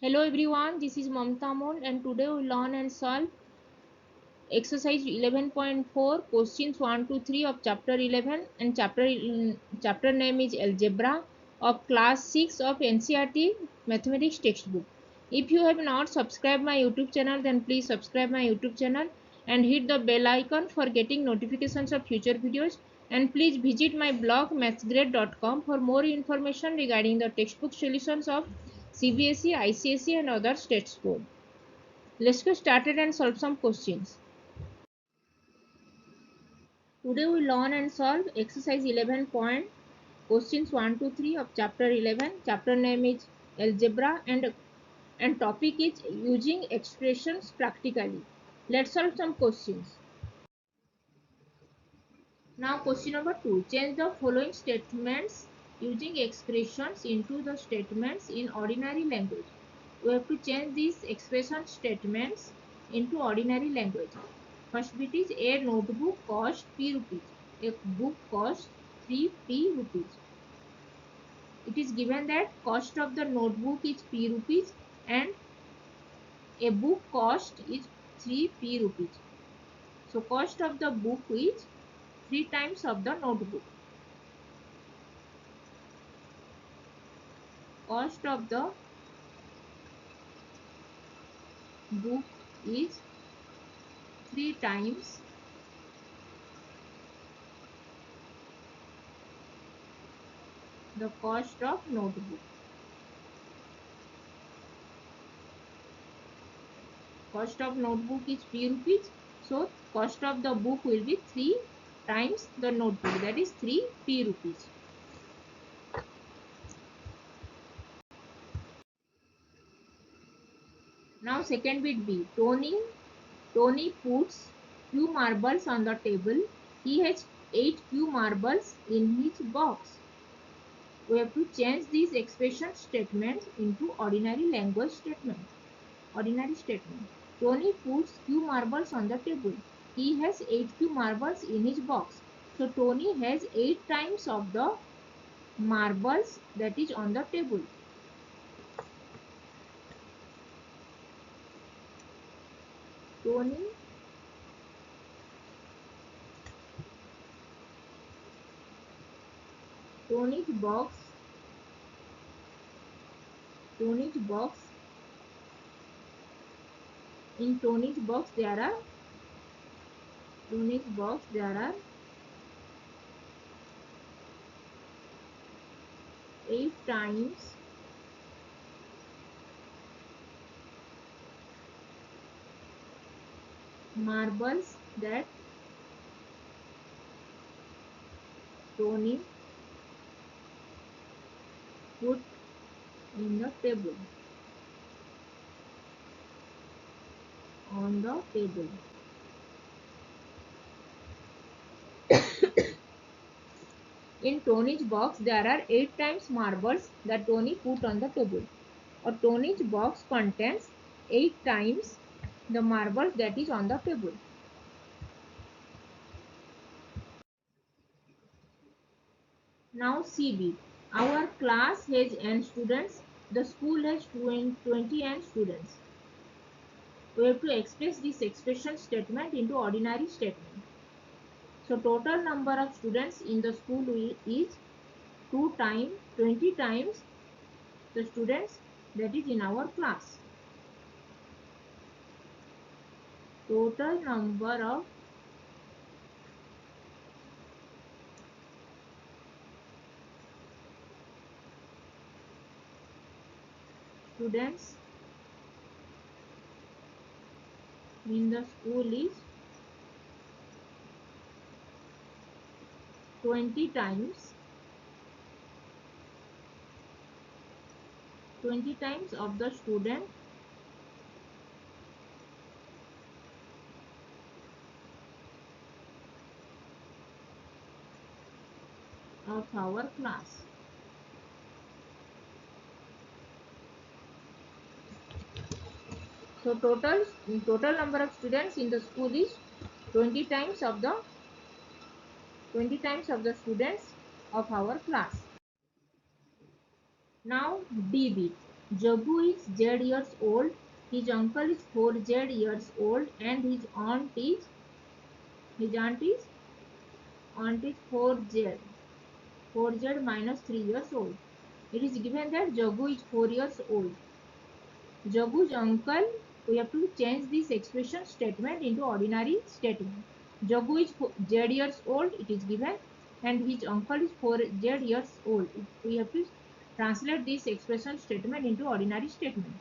Hello everyone, this is Mamta Mond and today we learn and solve exercise 11.4 questions 1 to 3 of chapter 11 and chapter name is algebra of class 6 of NCERT mathematics textbook. If you have not subscribed my YouTube channel then please subscribe my YouTube channel and hit the bell icon for getting notifications of future videos, and please visit my blog mathsgrade.com for more information regarding the textbook solutions of CBSE, ICSE and other states board. Let's get started and solve some questions. Today we learn and solve exercise 11 point questions 1 to 3 of chapter 11. Chapter name is algebra and topic is using expressions practically. Let's solve some questions. Now question number 2. Change the following statements using expressions into the statements in ordinary language. We have to change these expression statements into ordinary language. First bit is a notebook cost p rupees. A book cost 3p rupees. It is given that cost of the notebook is p rupees and a book cost is 3p rupees. So cost of the book is 3 times of the notebook. Cost of the book is 3 times the cost of notebook. Cost of notebook is p rupees, so cost of the book will be 3 times the notebook, that is 3p rupees. Now second bit B. Tony puts few marbles on the table. He has 8 few marbles in his box. We have to change these expression statements into ordinary language statement. Ordinary statement. Tony puts few marbles on the table. He has 8 few marbles in his box. So Tony has 8 times of the marbles that is on the table. Tony's box in Tony's box there are 8 times marbles that Tony put in the table, on the table. In Tony's box there are 8 times marbles that Tony put on the table. Or Tony's box contains 8 times the marbles that is on the table. Now CB. Our class has n students. The school has 20 n students. We have to express this expression statement into ordinary statement. So total number of students in the school is 2 times 20 times the students that is in our class. Total number of students in the school is 20 times of the student of our class. So total number of students in the school is 20 times of the students of our class. Now DB. Jagu is Z years old. His uncle is 4Z years old, and his aunt is 4Z minus 3 years old. It is given that Jagu is 4 years old. Jagu's uncle, we have to change this expression statement into ordinary statement. Jagu is Z years old, it is given, and his uncle is 4Z years old. We have to translate this expression statement into ordinary statement.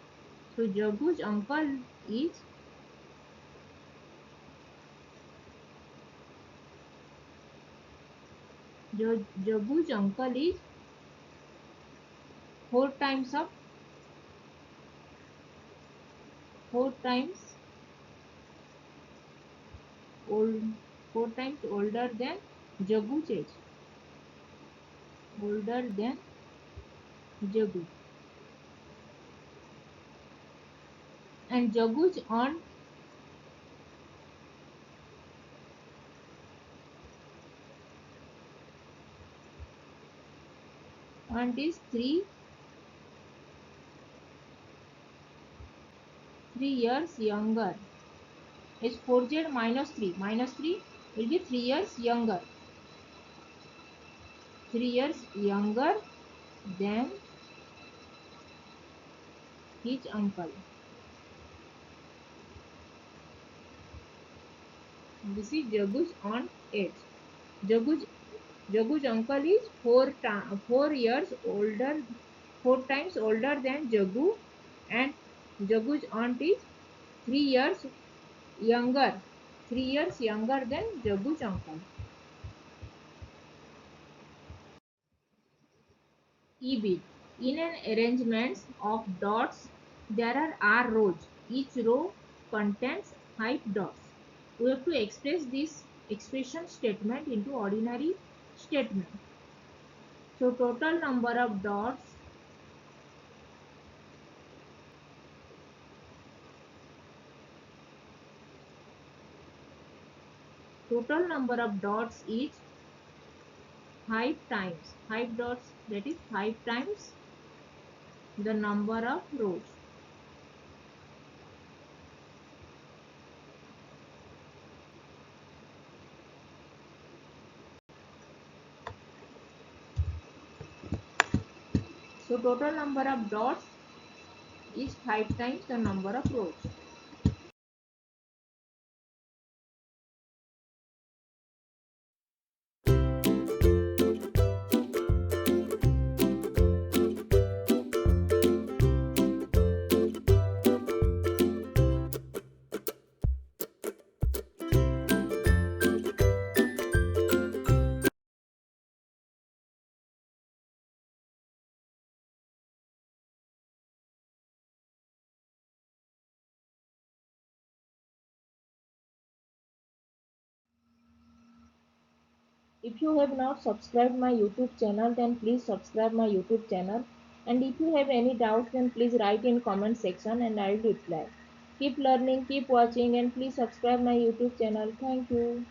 So Jagu's uncle is Jagu's uncle is 4 times of 4 times old 4 times older than Jagu's age. Older than Jagu. And Jagu's aunt is 3 years younger. Is 4Z minus 3. Minus 3 will be 3 years younger. 3 years younger than his uncle. This is Jagu's aunt age. Jagu's uncle is 4 years older, 4 times older than Jagu, and Jagu's aunt is 3 years younger. 3 years younger than Jagu's uncle. E-bit. In an arrangement of dots, there are R rows. Each row contains 5 dots. We have to express this expression statement into ordinary statement. So total number of dots is 5 times 5 dots, that is 5 times the number of rows. So total number of dots is 5 times the number of rows. If you have not subscribed my YouTube channel, then please subscribe my YouTube channel. And if you have any doubts, then please write in comment section and I will reply. Keep learning, keep watching, and please subscribe my YouTube channel. Thank you.